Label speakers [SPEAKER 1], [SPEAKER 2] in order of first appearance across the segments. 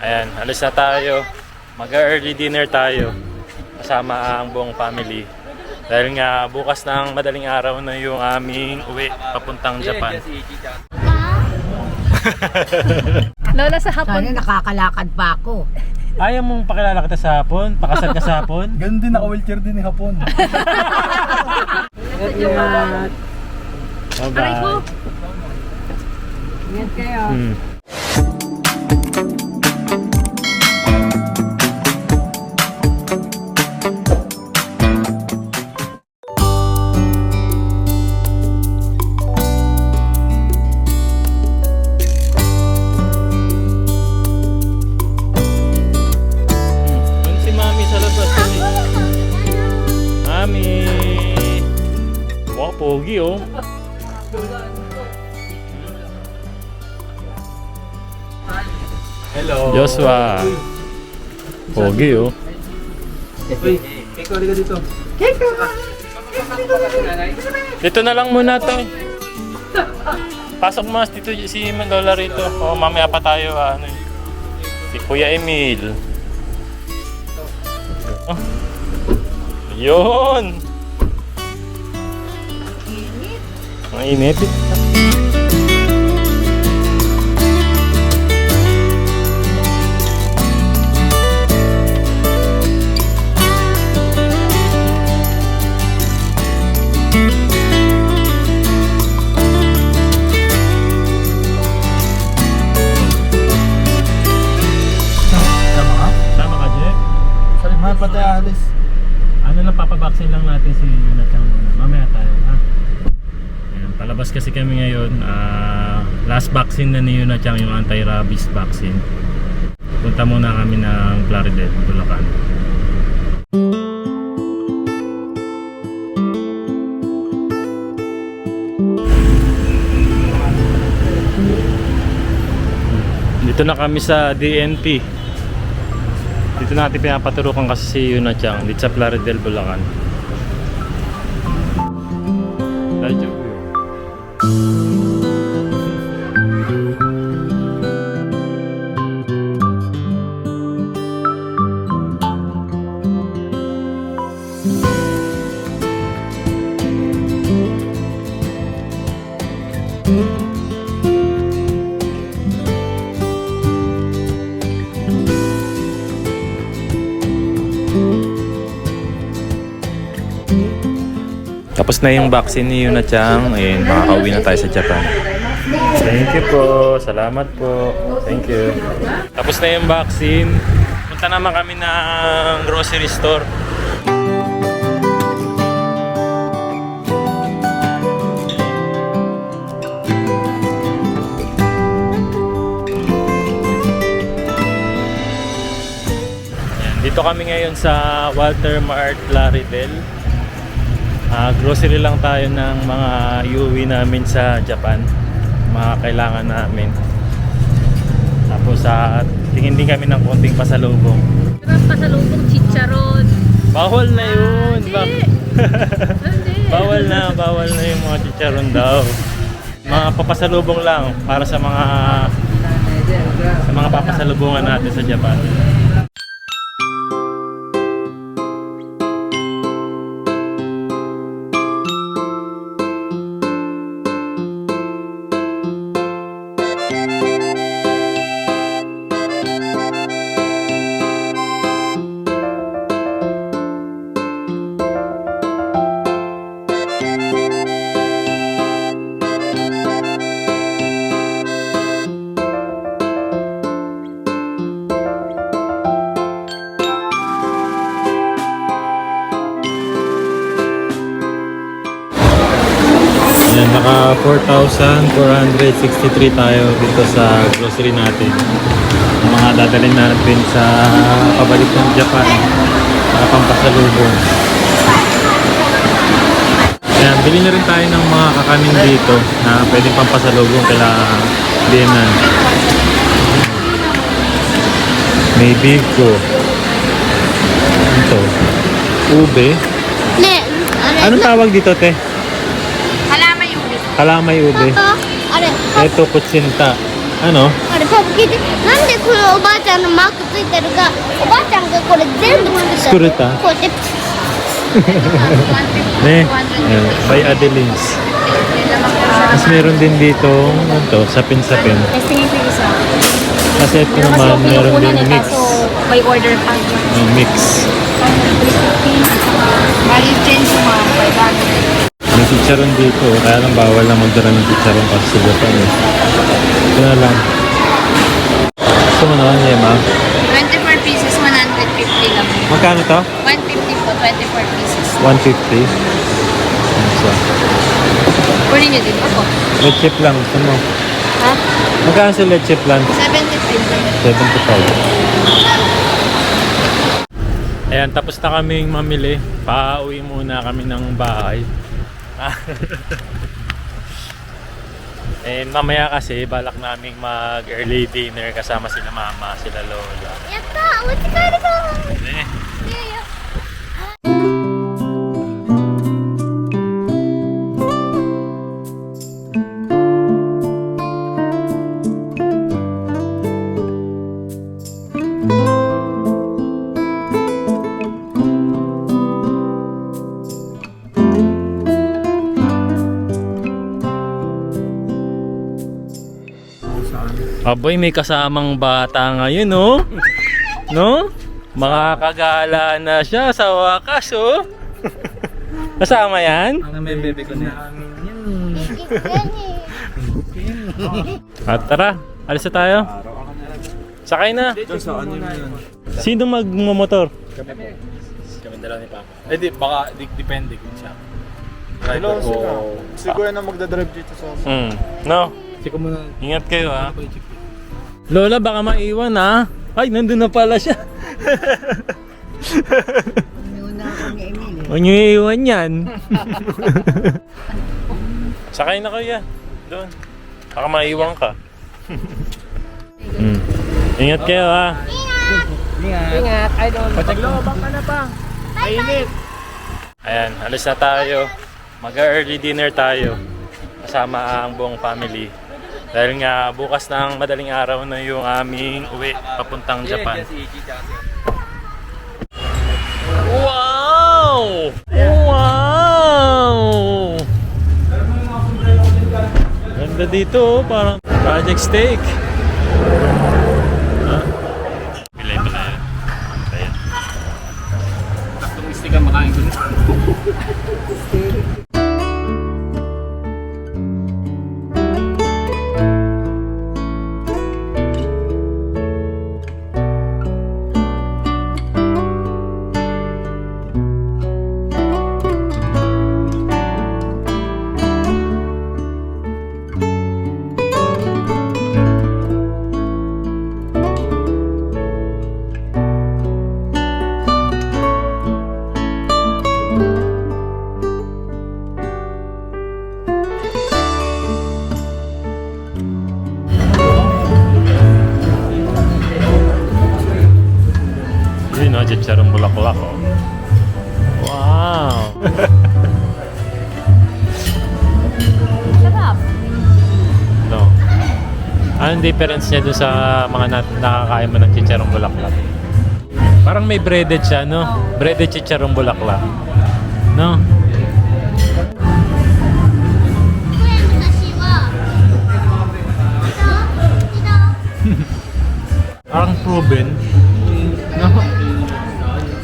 [SPEAKER 1] Ayan, alis na tayo. Mag-early dinner tayo. Kasama ang buong family. Dahil nga bukas ng madaling araw na yung aming uwi papuntang Japan.
[SPEAKER 2] Lola, sa hapon.
[SPEAKER 3] Sana nakakalakad pa ako.
[SPEAKER 1] Ayaw mong pakilala kita sa hapon? Pakasal ka sa hapon?
[SPEAKER 4] Ganun din, naka-wheelchair din ni Hapon.
[SPEAKER 3] Salamat.
[SPEAKER 2] Aray ko.
[SPEAKER 3] Ingat kayo.
[SPEAKER 1] Doon si Mami sa labas. Mami! Wow, pogi oh.
[SPEAKER 4] Hello.
[SPEAKER 1] Joshua. Pogi oh.
[SPEAKER 4] Uy, Kiko, halika dito.
[SPEAKER 1] Dito na lang muna to. Pasok mas dito si Lola rito. O mamaya pa tayo ano eh. Si Kuya Emil. Oh. Yun. Ang init.
[SPEAKER 4] Tama ka?
[SPEAKER 1] Tama ka, Jeff?
[SPEAKER 4] Salimahan pa tayo alis.
[SPEAKER 1] Ano lang, papabaksin lang natin si Yunatang muna. Mamaya tayo, ha? Ayan, palabas kasi kami ngayon. Last vaccine na ni Yunatang, yung anti-rabies vaccine. Punta muna kami ng Plaridel, Bulacan. Dito na kami sa DNP. Dito natin pinapaturukan kasi si Yunatang dito sa Plaridel, Bulacan. Radyo. Tapos na yung vaccine ni Yunatang, ayun, makakauwi na tayo sa Japan. Thank you po, salamat po. Thank you. Tapos na yung vaccine. Punta naman kami ng grocery store. Ayan, dito kami ngayon sa Walter Mart Plaridel. Grocery lang tayo ng mga iuwi namin sa Japan, mga kailangan namin. Tapos tingin din kami ng konting pasalubong.
[SPEAKER 2] Pasalubong chicharon.
[SPEAKER 1] Bawal na yun.
[SPEAKER 2] Hindi.
[SPEAKER 1] Bawal na yung mga chicharon daw. Mga papasalubong lang para sa mga papasalubungan natin sa Japan. Ayan, naka 4,463 tayo dito sa grocery natin. Ang mga dadalhin natin sa pabalik ng Japan para pampasalubong. Ayan, bili na rin tayo ng mga kakanin dito na pwedeng pampasalubong kila Dinan. May biko. Ito. Ube. Anong tawag dito, te?
[SPEAKER 2] Halamay uli.
[SPEAKER 1] Kalamay ube.
[SPEAKER 3] Are,
[SPEAKER 1] Ito, kutsinta. Ano?
[SPEAKER 5] あれパパ聞いて、なんでこのおばあちゃんのマークついてるか、おばあちゃんがこれ全部作ったの。
[SPEAKER 1] Skurita?
[SPEAKER 5] こうやって
[SPEAKER 1] Ne? Ayan, by Adelines. Tapos meron din dito, ano to, sapin-sapin.
[SPEAKER 2] Testingin ko yung isa.
[SPEAKER 1] Kasi ito
[SPEAKER 2] Pero mas
[SPEAKER 1] naman,
[SPEAKER 2] okay yung
[SPEAKER 1] meron
[SPEAKER 2] kunan
[SPEAKER 1] din
[SPEAKER 2] eh,
[SPEAKER 1] mix.
[SPEAKER 2] kaso by order pa.
[SPEAKER 1] Mix.
[SPEAKER 2] Bali change mo mga 500.
[SPEAKER 1] May chicharon dito, kaya lang bawal na magdala ng chicharon kasi sa Japan eh. Ito na lang. Gusto mo naman, Yema?
[SPEAKER 2] 24 pieces, 150 lang.
[SPEAKER 1] Magkano to?
[SPEAKER 2] 150 po, 24 pieces.
[SPEAKER 1] 150. Ano siya?
[SPEAKER 2] Kunin niyo din ako.
[SPEAKER 1] Leche plan, gusto mo?
[SPEAKER 2] Ha?
[SPEAKER 1] Magkano sa leche plan?
[SPEAKER 2] 75.
[SPEAKER 1] 75. Ayan, tapos na kaming mamili. Pauwi muna kami ng bahay. And mamaya kasi balak naming mag early dinner kasama sila mama, sila lola.
[SPEAKER 5] やったー、お家帰るぞー。
[SPEAKER 1] Eh,
[SPEAKER 5] いやいや。
[SPEAKER 1] Aboy, may kasamang bata ngayon, no? No? Makakagala na siya sa wakas, oh. Kasama yan?
[SPEAKER 4] Ang may bebe ko niya.
[SPEAKER 1] At tara, alis na tayo. Sakay na.
[SPEAKER 4] Ito sa ano yun?
[SPEAKER 1] Sino magmumotor?
[SPEAKER 4] Kami dala ni Papa. Eh di, baka depende kung siya. Hello, siguro na magdadrive dito sa...
[SPEAKER 1] No?
[SPEAKER 4] Siko mo na.
[SPEAKER 1] Ingat kayo, ha? Lola, baka maiwan, ha? Ay, nandun na pala siya. Huwag niyo iiwan yan. Sakay na kayo, doon. Baka maiwan ka. Ingat kayo, ha?
[SPEAKER 2] Ingat, idol.
[SPEAKER 4] Paglobang ka na pa. Mainit.
[SPEAKER 1] Ayan, alis na tayo. Mag-early dinner tayo. Kasama ang buong family. Dahil nga bukas ng madaling araw na yung aming uwi papuntang Japan. Wow! Wow! Ganda dito, oh, parang Project Steak. Huh? Pilay pala yan. Ayan.
[SPEAKER 4] Taktong istig ang makain ko.
[SPEAKER 1] Yun, no? Chicharong bulaklak, oh. Wow!
[SPEAKER 2] Sarap.
[SPEAKER 1] No. Anong difference niya dun sa mga nakakain mo ng chicharong bulaklak? Parang may breaded siya, no? Breaded chicharong bulaklak. No?
[SPEAKER 5] 私は。
[SPEAKER 1] Parang proven. No?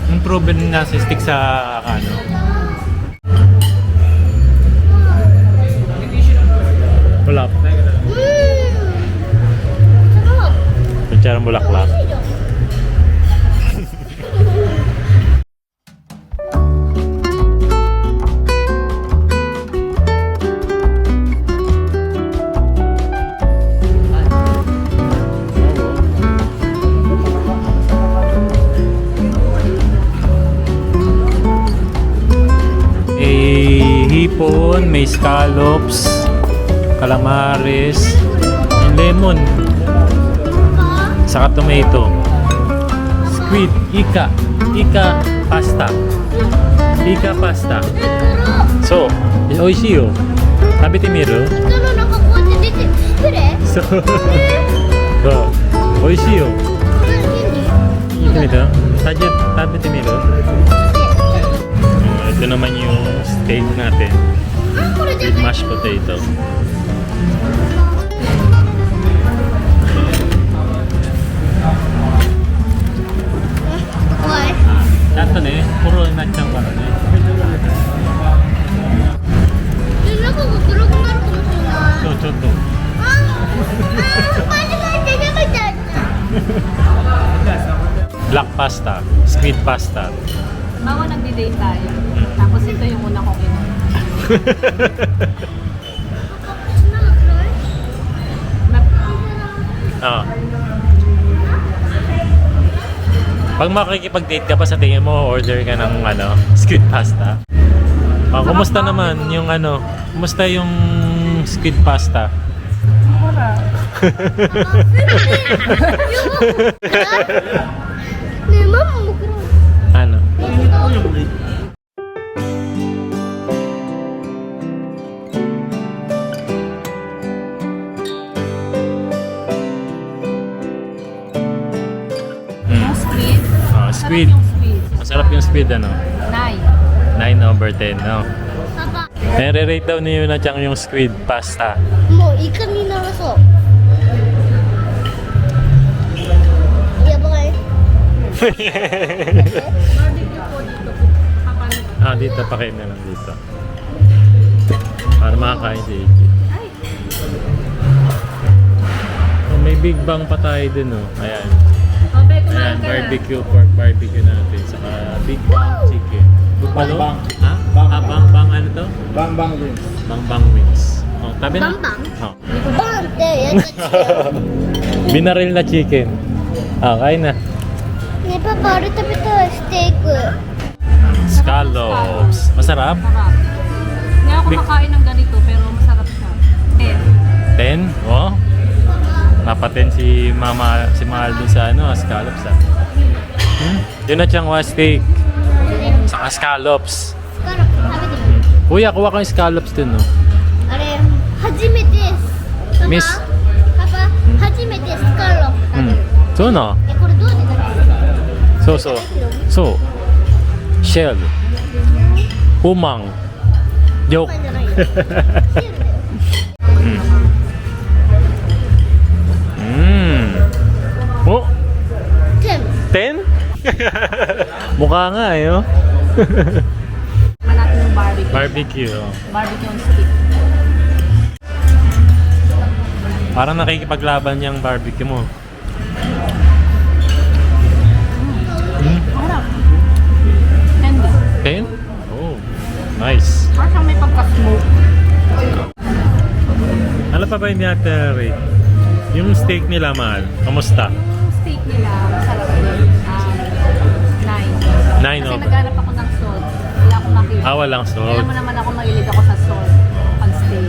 [SPEAKER 1] Yung proven na sa stick sa ano. Wala. Chicharong bulaklak. Hipon, may scallops, calamares, and lemon, saka tomato, squid, ika pasta, so, oishii yo, tabete miru?
[SPEAKER 5] 人の中こうやって出てくれ
[SPEAKER 1] So そう美味しいよ見てみた食べてみるito naman yung steak natin with mashed potato Nato ne, puro natchang para ne.
[SPEAKER 5] 中が黒くなるかもしれない。
[SPEAKER 1] そうちょっと
[SPEAKER 5] 間違えて食べちゃった。
[SPEAKER 1] black pasta, squid pasta.
[SPEAKER 2] Bawa nagdi-date tayo. Tapos ito yung una kong inom.
[SPEAKER 1] Ah. Pag makikipag-date ka pa sa tingin mo, order ka ng squid pasta. Oh, kumusta naman yung kumusta yung squid pasta?
[SPEAKER 5] ねえママも黒い。
[SPEAKER 1] Ano?
[SPEAKER 2] Yung squid.
[SPEAKER 1] Oh, squid.
[SPEAKER 2] Sarap yung squid.
[SPEAKER 1] Masarap yung squid
[SPEAKER 2] 9.
[SPEAKER 1] 9/10, no?
[SPEAKER 5] パパ、
[SPEAKER 1] Nare-rate daw ni Yuna-chan yung squid pasta.
[SPEAKER 5] もうイカにならそう。やばい。
[SPEAKER 2] Barbecue po dito. Kapano.
[SPEAKER 1] Dito, pakain na lang dito. Para makakain si Iggy.
[SPEAKER 2] Ay,
[SPEAKER 1] Oh, may big bang pa tayo dun, oh. Ayan.
[SPEAKER 2] Obe,
[SPEAKER 1] Ayan,
[SPEAKER 2] kumain ka na.
[SPEAKER 1] barbecue, pork barbecue natin. Saka big bang chicken. Buffalo?
[SPEAKER 4] Bang.
[SPEAKER 1] Ha?
[SPEAKER 4] Bang.
[SPEAKER 1] Bang ano to?
[SPEAKER 4] Bang bang wings.
[SPEAKER 1] Bang wings. Oh, tabi na.
[SPEAKER 5] Bang bang?
[SPEAKER 1] Oh.
[SPEAKER 5] バンってやつ違う。
[SPEAKER 1] Binaril na chicken. Kain na.
[SPEAKER 5] ねえパパあれ食べたいステーク。
[SPEAKER 1] Scallops. Masarap?
[SPEAKER 2] Sarap. Hindi ako
[SPEAKER 1] Big-
[SPEAKER 2] kumakain ng ganito pero masarap siya. 10.
[SPEAKER 1] 10? Oh. Napaten si Mahal dun sa scallops Yun na siyang steak. Saka scallops.
[SPEAKER 5] スカロップ食べてみる。
[SPEAKER 1] Kuya, kuha ko yung scallops dun, no?
[SPEAKER 5] あれ初めてです。パパ
[SPEAKER 1] ミス
[SPEAKER 5] パパ初めてスカロップ食べる。
[SPEAKER 1] そうな。
[SPEAKER 5] えこれどうやって食べる？
[SPEAKER 1] そうそう。そう。シェル。ウマン。よ。
[SPEAKER 5] パンじゃないよ。シールだよ。
[SPEAKER 1] お
[SPEAKER 5] 全部。
[SPEAKER 1] 10? Mukha nga eh, oh.
[SPEAKER 2] Manapin yung barbecue.
[SPEAKER 1] Barbecue, oh.
[SPEAKER 2] Barbecue yung stick.
[SPEAKER 1] Parang nakikipaglaban yung barbecue mo.
[SPEAKER 2] Harap. Candy.
[SPEAKER 1] 10? Oh, nice.
[SPEAKER 2] Parang siyang may pagka-smoke.
[SPEAKER 1] Ano pa ba yung rate? Yung steak nila, Mahal. Kamusta?
[SPEAKER 2] Yung steak nila, masarap din. 9.
[SPEAKER 1] 9
[SPEAKER 2] Kasi
[SPEAKER 1] over.
[SPEAKER 2] naghanap ako ng salt. Wala akong makita.
[SPEAKER 1] Walang
[SPEAKER 2] Kaya
[SPEAKER 1] salt.
[SPEAKER 2] mo naman ako mahilig ako sa salt. Pag steak.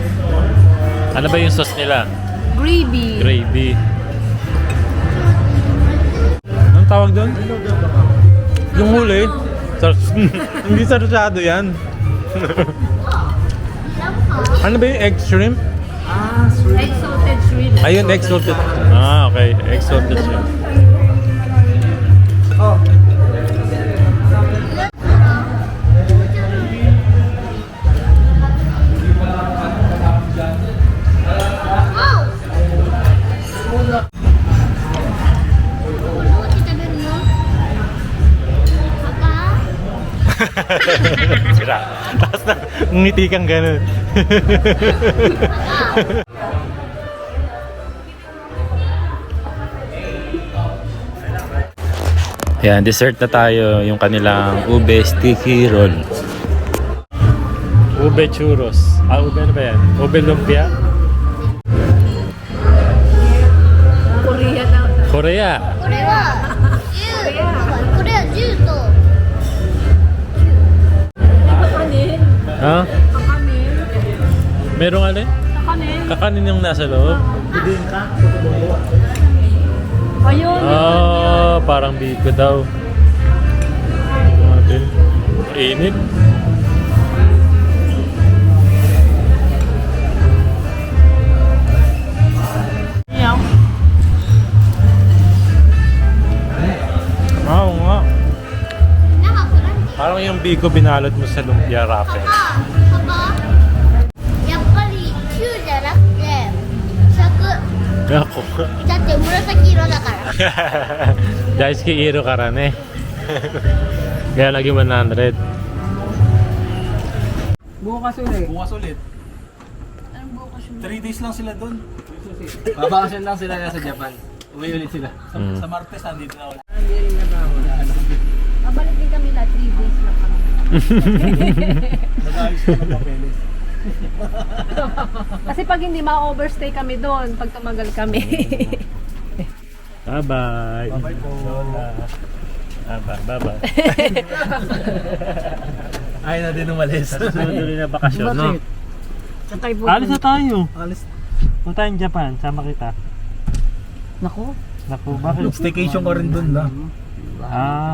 [SPEAKER 1] Ano ba yung sauce nila?
[SPEAKER 2] Gravy.
[SPEAKER 1] Gravy. Anong tawag doon? Yung huli? Hindi sarsyado yan. Ano ba yung egg shrimp?
[SPEAKER 2] Egg salted shrimp.
[SPEAKER 1] Ayun, egg salted. Okay. Egg salted shrimp. Sira. Tapos na, ngiti kang ganun. Ayan, dessert na tayo. Yung kanilang ube sticky roll. Ube churros. Ube ano ba yan? Ube lumpia?
[SPEAKER 2] Korea daw.
[SPEAKER 1] Korea.
[SPEAKER 5] これは10。これは10と。
[SPEAKER 2] Kakanin.
[SPEAKER 1] Ha?
[SPEAKER 2] Kakanin.
[SPEAKER 1] Merong ano?
[SPEAKER 2] Kakanin.
[SPEAKER 1] Kakanin yung nasa loob.
[SPEAKER 2] Ayun.
[SPEAKER 1] Parang biko daw. Natin. Init.
[SPEAKER 2] Yaw.
[SPEAKER 1] Parang yung biko binalot mo sa lumpia wrapper.
[SPEAKER 5] パパやっぱり9じゃなくて100
[SPEAKER 1] Ako.
[SPEAKER 5] だって紫色だから
[SPEAKER 1] Daisuke Iro ka rin eh. Kaya naging 100.
[SPEAKER 4] Bukas ulit.
[SPEAKER 2] Anong bukas yung
[SPEAKER 4] 3 days lang sila doon.
[SPEAKER 6] Babakasyon lang sila nasa Japan. Uwi ulit sila.
[SPEAKER 1] Mm.
[SPEAKER 4] Sa Martes, nandito na ulit.
[SPEAKER 2] Babalik din kami na 3 days lang kami.
[SPEAKER 4] Nag-ayos ko ng papeles.
[SPEAKER 2] Kasi pag hindi ma-overstay kami doon, pag tumagal kami.
[SPEAKER 1] Bye-bye.
[SPEAKER 4] Bye po.
[SPEAKER 1] Bye-bye.
[SPEAKER 4] Ay na din umalis.
[SPEAKER 1] Susunod ulit na bakasyon, no?
[SPEAKER 3] Saan tayo
[SPEAKER 1] Alis na tayo.
[SPEAKER 4] Alis.
[SPEAKER 1] Punta tayong Japan. Sama kita.
[SPEAKER 3] Naku.
[SPEAKER 1] Naku, bakit?
[SPEAKER 4] Staycation ka rin doon na.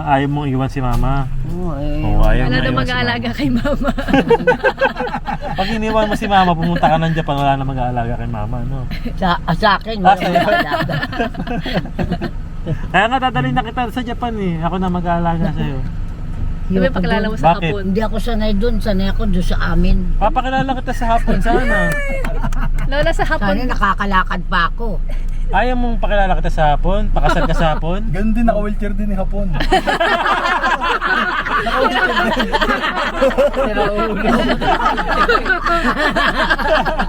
[SPEAKER 1] Ayaw mong iwan si mama.
[SPEAKER 3] Oo,
[SPEAKER 1] Oo, ayaw
[SPEAKER 2] Wala
[SPEAKER 1] mo
[SPEAKER 2] na
[SPEAKER 1] iwan si
[SPEAKER 2] mag-aalaga kay mama.
[SPEAKER 1] Pag iniwan mo si mama, pumunta ka ng Japan, wala na mag-aalaga kay mama, no?
[SPEAKER 3] sa akin.
[SPEAKER 1] sa'yo. Kaya nga dadalhin na kita sa Japan eh. Ako na mag-aalaga sa'yo.
[SPEAKER 2] Sabi pakilala mo sa
[SPEAKER 1] Bakit?
[SPEAKER 2] hapon.
[SPEAKER 3] Hindi ako sanay doon. Sanay ako doon sa amin.
[SPEAKER 1] Papakilala kita sa hapon sana.
[SPEAKER 2] Lola sa hapon.
[SPEAKER 3] Sana nakakalakad pa ako.
[SPEAKER 1] Ayaw mong pakilala kita sa hapon? Pakasal ka sa hapon?
[SPEAKER 4] Ganun din, naka-wheelchair din ni Hapon.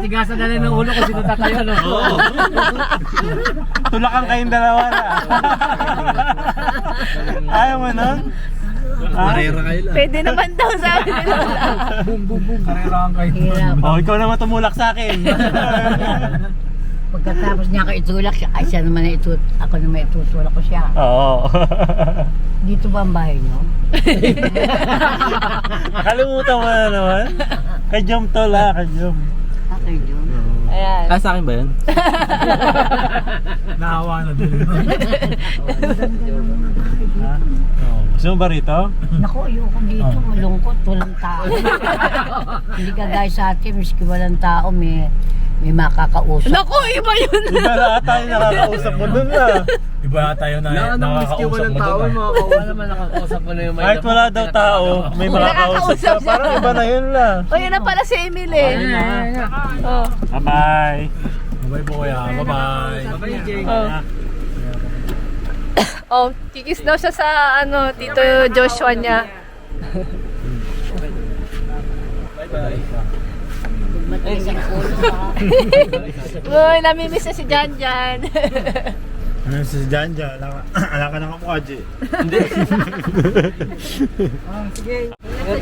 [SPEAKER 6] Tigasan na rin ng ulo kung sinuta kayo, no?
[SPEAKER 1] Oo. Tulakan kayong dalawa na. Ayaw mo nun?
[SPEAKER 6] Karera kayo lang.
[SPEAKER 2] Pwede naman daw sabi ni Lola.
[SPEAKER 4] Karerahan kayo.
[SPEAKER 3] Hirap.
[SPEAKER 1] Oh, ikaw naman tumulak sa akin.
[SPEAKER 3] Pagkatapos niya ako itulak siya, ay siya naman ako naman itutulak ko siya.
[SPEAKER 1] Oo.
[SPEAKER 3] Dito ba ang bahay niyo?
[SPEAKER 1] Nakalimutan mo na naman. Kajom to la, kajom.
[SPEAKER 3] Okay, John.
[SPEAKER 2] Ayan.
[SPEAKER 6] Sa akin ba yun?
[SPEAKER 4] Nahawa na din.
[SPEAKER 1] Ha? Oh. Gusto mo ba rito?
[SPEAKER 3] Naku, ayoko dito. Malungkot. Walang tao. Hindi ka guys sa atin, miski walang tao, may makakausap.
[SPEAKER 2] Naku, iba yun.
[SPEAKER 1] Iba na ata yung nakakausap mo dun na.
[SPEAKER 4] Iba na tayo na nakakausap mo doon.
[SPEAKER 6] Wala naman nakakausap mo na yung
[SPEAKER 1] Kahit wala daw tao, may makakausap ka. Parang iba na yun la.
[SPEAKER 2] O, yun na pala si Emil eh. Oh.
[SPEAKER 1] Bye-bye.
[SPEAKER 4] Bye po kuya. Bye-bye.
[SPEAKER 2] Oh. Oh, kikis daw siya sa Tito Joshua niya.
[SPEAKER 3] Matigas ang ulo.
[SPEAKER 2] Uy, namimiss na si Jan Jan.
[SPEAKER 1] Ano si Janja? Ala ka na kamukha, G.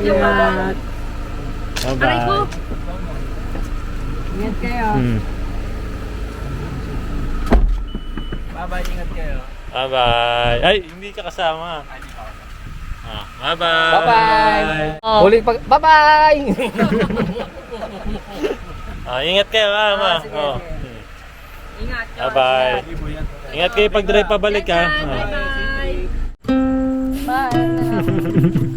[SPEAKER 3] Salamat.
[SPEAKER 2] Aray ko.
[SPEAKER 3] Ingat kayo.
[SPEAKER 6] Bye-bye, ingat kayo.
[SPEAKER 1] Bye-bye. Ay, hindi ka kasama. Bye-bye.
[SPEAKER 6] Bye-bye!
[SPEAKER 2] Oh.
[SPEAKER 6] Huli pag... Bye-bye!
[SPEAKER 1] Ingat kayo, mama.
[SPEAKER 2] Ingat.
[SPEAKER 1] Bye-bye. Ingat kayo pag drive pabalik, ha.
[SPEAKER 2] Bye. Bye.